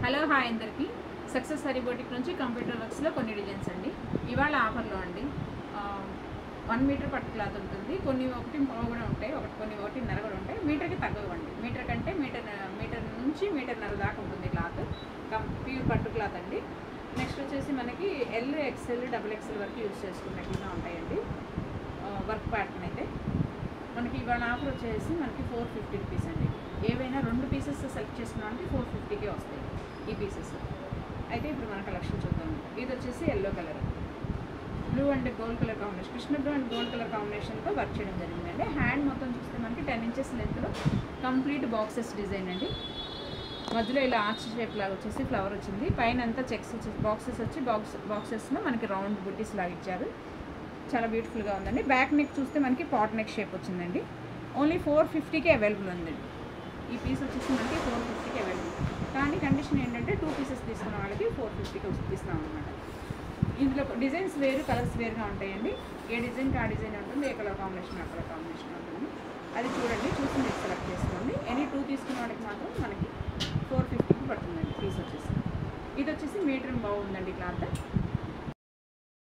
Hello hi అందరికీ success sorry boutique నుంచి computer వర్క్స్లో కొన్ని డిజైన్స్ అండి. ఇవాళ ఆఫర్లో అండి 1 మీటర్ పట్టు క్లాత్ ఉంటుంది. కొన్ని 1.5 కూడా ఉంటాయి, కొన్ని 1.5 కూడా ఉంటాయి. మీటర్కి తగ్గవండి. మీటర్ కంటే మీటర్ నుంచి మీటర్న్నర దాకా ఉంటుంది క్లాత్. ప్యూర్ పట్టు క్లాత్ అండి. నెక్స్ట్ వచ్చేసి మనకి ఎల్, ఎక్స్ఎల్, XXL వరకు యూజ్ చేసుకున్నట్టుగా ఉంటాయండి. వర్క్ ప్యాటర్న్ అయితే మనకి ఇవాళ ఆఫర్ వచ్చేసి మనకి 450 రూపీస్ అండి. ఏవైనా 2 పీసెస్ సెలెక్ట్ చేసుకున్నామంటే 450కే వస్తాయి ఈ పీసెస్. అయితే ఇప్పుడు మన కలెక్షన్ చూద్దాం. ఇది వచ్చేసి yellow colour, blue and gold colour combination, Krishna blue and gold colour కాంబినేషన్తో వర్క్ చేయడం జరిగిందండి. హ్యాండ్ మొత్తం చూస్తే మనకి 10 ఇంచెస్ లెంత్లో కంప్లీట్ బాక్సెస్ డిజైన్ అండి. మధ్యలో ఇలా ఆర్చ్ షేప్ లాగా వచ్చేసి ఫ్లవర్ వచ్చింది. పైన అంతా చెక్స్ వచ్చేసి బాక్సెస్ వచ్చి బాక్సెస్లో మనకి రౌండ్ బుట్టీస్ లాగా ఇచ్చారు. చాలా బ్యూటిఫుల్గా ఉందండి. బ్యాక్ నెక్ చూస్తే మనకి పాట్ నెక్ షేప్ వచ్చిందండి. ఓన్లీ 450కే అవైలబుల్ ఉందండి. ఈ పీస్ వచ్చేసి మనకి 450కి అవైలబుల్. కానీ కండిషన్ ఏంటంటే 2 పీసెస్ తీసుకున్న వాళ్ళకి 450కి ఇస్తున్నాం అనమాట. ఇందులో డిజైన్స్ వేరు, కలర్స్ వేరుగా ఉంటాయండి. ఏ డిజైన్కి ఆ డిజైన్ ఉంటుంది, ఏ కలర్ కాంబినేషన్ ఆ కలర్ కాంబినేషన్ ఉంటుంది. అది చూడండి, చూసి మీరు సెలెక్ట్ చేసుకోండి. ఎనీ 2 తీసుకున్న వాళ్ళకి మాత్రం మనకి 450కి పడుతుందండి పీస్ వచ్చేసి. ఇది వచ్చేసి మీటర్ బాగుందండి క్లాత్.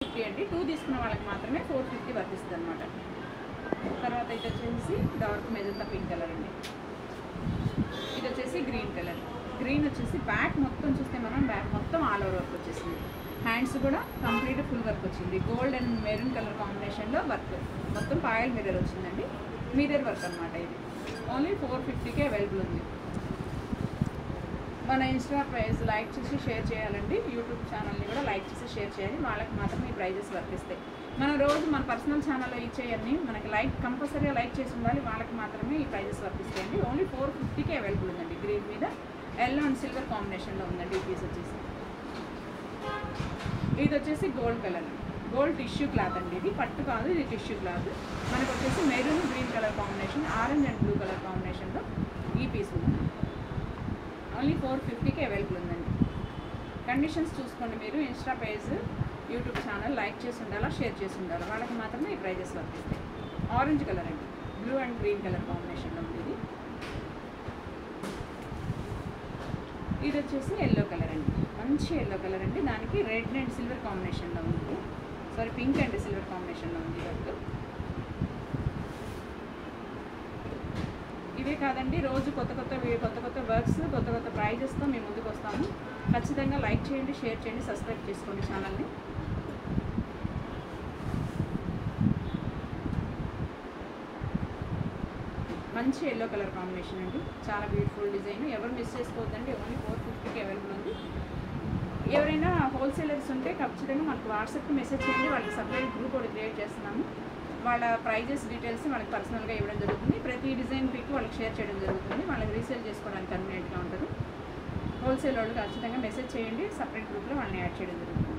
50 అండి. 2 తీసుకున్న వాళ్ళకి మాత్రమే 450 వర్తిస్తుంది అనమాట. తర్వాత ఇది వచ్చేసి డార్క్ మెజంతా పింక్ కలర్ అండి. ఇది వచ్చేసి గ్రీన్ కలర్. గ్రీన్ వచ్చేసి బ్యాక్ మొత్తం చూస్తే మనం బ్యాక్ మొత్తం ఆల్ ఓవర్ వర్క్ వచ్చేసింది. హ్యాండ్స్ కూడా కంప్లీట్ ఫుల్ వర్క్ వచ్చింది. గోల్డ్ అండ్ మెరూన్ కలర్ కాంబినేషన్లో వర్క్ మొత్తం పాయల్ మిర్రర్ వచ్చిందండి. మిర్రర్ వర్క్ అనమాట. ఇది ఓన్లీ 450కే అవైలబుల్ ఉంది. మన ఇన్స్టా పేజ్ లైక్ చేసి షేర్ చేయాలండి. యూట్యూబ్ ఛానల్ని కూడా లైక్ చేసి షేర్ చేయాలి. వాళ్ళకి మాత్రమే ఈ ప్రైజెస్ వర్తిస్తాయి. మనం రోజు మన పర్సనల్ ఛానల్లో ఇచ్చేయన్నీ మనకి కంపల్సరీగా లైక్ చేసి ఉండాలి. వాళ్ళకి మాత్రమే ఈ ప్రైజెస్ వర్తిస్తాయండి. ఓన్లీ 450కే అవైలబుల్ ఉందండి. గ్రీన్ మీద ఎల్లో అండ్ సిల్వర్ కాంబినేషన్లో ఉందండి ఈ పీస్ వచ్చేసి. ఇది వచ్చేసి gold colour, gold tissue cloth అండి. ఇది పట్టు కాదు, ఇది టిష్యూ క్లాత్. మనకు వచ్చేసి maroon green colour combination, orange and blue colour కాంబినేషన్లో ఈ పీస్ ఉంది. ఓన్లీ 450కి అవైలబుల్ ఉందండి. కండిషన్స్ చూసుకోండి మీరు. Insta page, YouTube channel like చేసి ఉండాలా, షేర్ చేసి ఉండాలి. వాళ్ళకి మాత్రమే ఈ ప్రైజెస్ వర్తిస్తాయి. ఆరెంజ్ కలర్ అండి, బ్లూ అండ్ గ్రీన్ కలర్ కాంబినేషన్లో ఉంది ఇది. ఇది వచ్చేసి ఎల్లో కలర్ అండి, మంచి ఎల్లో కలర్ అండి. దానికి రెడ్ అండ్ సిల్వర్ కాంబినేషన్లో ఉంది. సారీ, పింక్ అండ్ సిల్వర్ కాంబినేషన్లో ఉంది వర్క్. ఇవే కాదండి, రోజు కొత్త కొత్త వర్క్స్, కొత్త కొత్త ప్రైజెస్తో మేము ముందుకు వస్తాము. ఖచ్చితంగా లైక్ చేయండి, షేర్ చేయండి, సబ్స్క్రైబ్ చేసుకోండి ఛానల్ని. మంచి ఎల్లో కలర్ కాంబినేషన్ అండి. చాలా బ్యూటిఫుల్ డిజైన్. ఎవరు మిస్ చేసుకోవద్దండి. ఓన్లీ 450కి అవైలబుల్ ఉంది. ఎవరైనా హోల్సేలర్స్ ఉంటే ఖచ్చితంగా మనకు వాట్సాప్కి మెసేజ్ చేయండి. వాళ్ళకి సపరేట్ గ్రూప్ ఒకటి క్రియేట్ చేస్తున్నాము. వాళ్ళ ప్రైజెస్ డీటెయిల్స్ వాళ్ళకి పర్సనల్గా ఇవ్వడం జరుగుతుంది. ప్రతి డిజైన్ పిక్ వాళ్ళకి షేర్ చేయడం జరుగుతుంది. వాళ్ళకి రీసేల్ చేసుకోవడానికి కన్వీనియంట్గా ఉంటుంది. హోల్సేల్ వాళ్ళు ఖచ్చితంగా మెసేజ్ చేయండి. సపరేట్ గ్రూప్లో వాళ్ళని యాడ్ చేయడం జరుగుతుంది.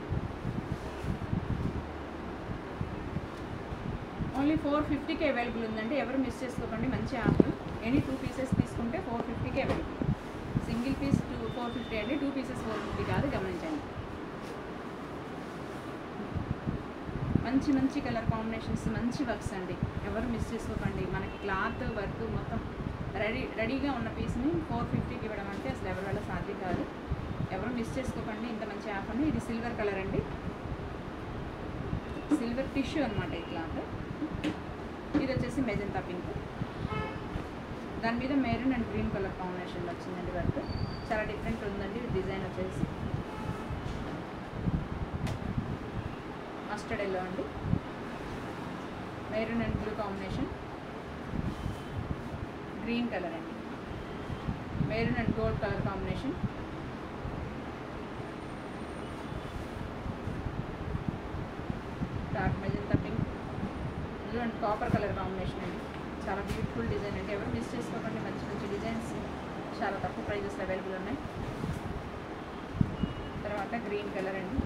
ఓన్లీ 450కి అవైలబుల్ ఉందండి. ఎవరు మిస్ చేసుకోకండి. మంచి ఆఫర్. ఎనీ 2 పీసెస్ తీసుకుంటే 450కి అవైలబుల్. సింగిల్ పీస్ 450 అండి. 2 పీసెస్ 450 కాదు, గమనించండి. మంచి మంచి కలర్ కాంబినేషన్స్, మంచి వర్క్స్ అండి. ఎవరు మిస్ చేసుకోకండి. మనకి క్లాత్ వర్క్ మొత్తం రెడీగా ఉన్న పీస్ని 450కి ఇవ్వడం అంటే అసలు ఎవరి వల్ల సాధ్యం కాదు. ఎవరు మిస్ చేసుకోకండి ఇంత మంచి ఆఫర్ని. ఇది సిల్వర్ కలర్ అండి, సిల్వర్ టిష్యూ అనమాట ఈ క్లాత్. ఇది వచ్చేసి మెజంతా పింక్, దాని మీద మెరూన్ అండ్ గ్రీన్ కలర్ కాంబినేషన్లో వచ్చిందండి వర్క్. చాలా డిఫరెంట్ ఉందండి డిజైన్. వచ్చేసి మస్టర్డ్ ఎల్లో అండి, maroon and blue combination, green colour అండి, maroon and gold colour combination, dark magenta pink, blue and copper colour combination అండి. చాలా బ్యూటిఫుల్ డిజైన్ అండి. ఎవరు మిస్ చేసుకోకండి. మంచి మంచి డిజైన్స్ చాలా తక్కువ ప్రైజెస్లో అవైలబుల్ ఉన్నాయి. తర్వాత గ్రీన్ కలర్ అండి,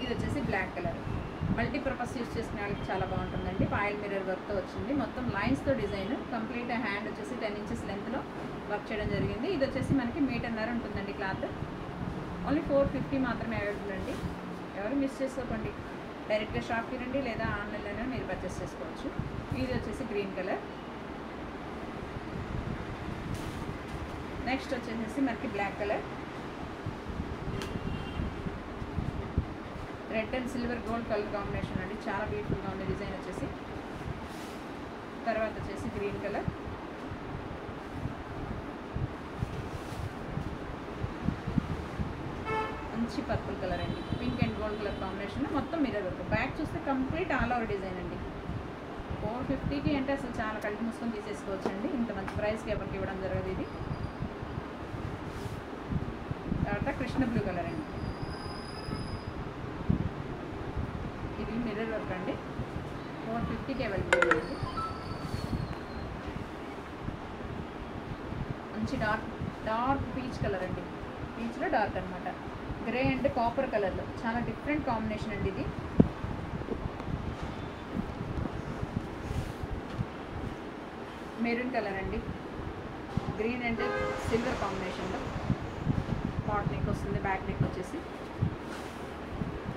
ఇది వచ్చేసి బ్లాక్ కలర్. మల్టీపర్పస్ యూస్ చేసుకునే వాళ్ళకి చాలా బాగుంటుందండి. పాయల్ మిర్రర్ వర్క్తో వచ్చింది. మొత్తం లైన్స్తో డిజైన్. కంప్లీట్ హ్యాండ్ వచ్చేసి 10 ఇంచెస్ లెంత్లో వర్క్ చేయడం జరిగింది. ఇది వచ్చేసి మనకి మీటర్న్నర ఉంటుందండి క్లాత్. ఓన్లీ 450 మాత్రమే అవైలబుల్ అండి. ఎవరు మిస్ చేసుకోకండి. డైరెక్ట్గా షాప్కి రండి, లేదా ఆన్లైన్లోనే మీరు పర్చేస్ చేసుకోవచ్చు. ఇది వచ్చేసి గ్రీన్ కలర్, నెక్స్ట్ వచ్చేసి మనకి black colour, red and silver gold colour combination అండి, చాలా బ్యూటిఫుల్గా ఉంది డిజైన్ వచ్చేసి. తర్వాత వచ్చేసి గ్రీన్ కలర్, మంచి పర్పుల్ కలర్ అండి, pink and gold colour combination, మొత్తం మిర్రర్ వర్క్. బ్యాక్ చూస్తే కంప్లీట్ ఆల్ ఓవర్ డిజైన్ అండి. 450కి అంటే అసలు చాలా కళ్ళు మూసుకొని తీసేసుకోవచ్చు అండి, ఇంత మంచి ప్రైస్కి ఎవరికి ఇవ్వడం జరగదు ఇది. తర్వాత కృష్ణ బ్లూ కలర్ అండి, ఇది మిర్రర్ వర్క్ అండి, 450కి అవైలబుల్ అండి. మంచి డార్క్ పీచ్ కలర్ అండి, పీచ్లో డార్క్ అనమాట, గ్రే అండ్ కాపర్ కలర్లో చాలా డిఫరెంట్ కాంబినేషన్ అండి ఇది. మెరూన్ కలర్ అండి, గ్రీన్ అండ్ సిల్వర్ కాంబినేషన్లో పాట్ నెక్ వస్తుంది, బ్యాక్ నెక్ వచ్చేసి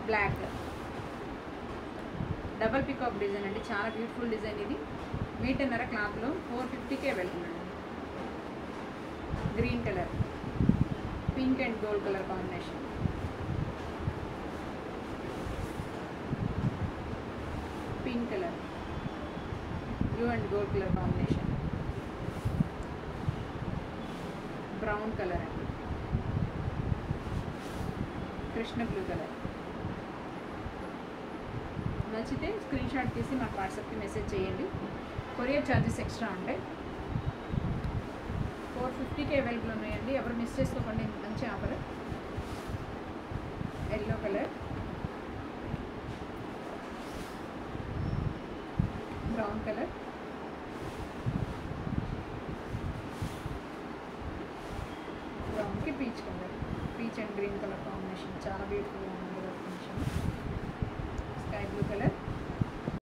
బ్లాక్ డబల్ పికాక్ డిజైన్ అండి, చాలా బ్యూటిఫుల్ డిజైన్ ఇది. మీటర్నర క్లాత్లో 450కే వెళ్తుందండి. Green colour, pink and gold colour combination, pink colour, blue and gold colour combination, brown colour అండి, కృష్ణ బ్లూ కలర్. నచ్చితే స్క్రీన్ షాట్ తీసి మాకు వాట్సాప్కి మెసేజ్ చేయండి. కొరియర్ ఛార్జెస్ ఎక్స్ట్రా ఉంటాయి. 450కే అవైలబుల్ ఉన్నాయండి, ఎవరు మిస్ చేసుకోకండి, మంచి offer. Yellow colour, brown colour, బ్రౌన్కి peach colour, peach and green colour combination చాలా బ్యూటిఫుల్గా ఉంది.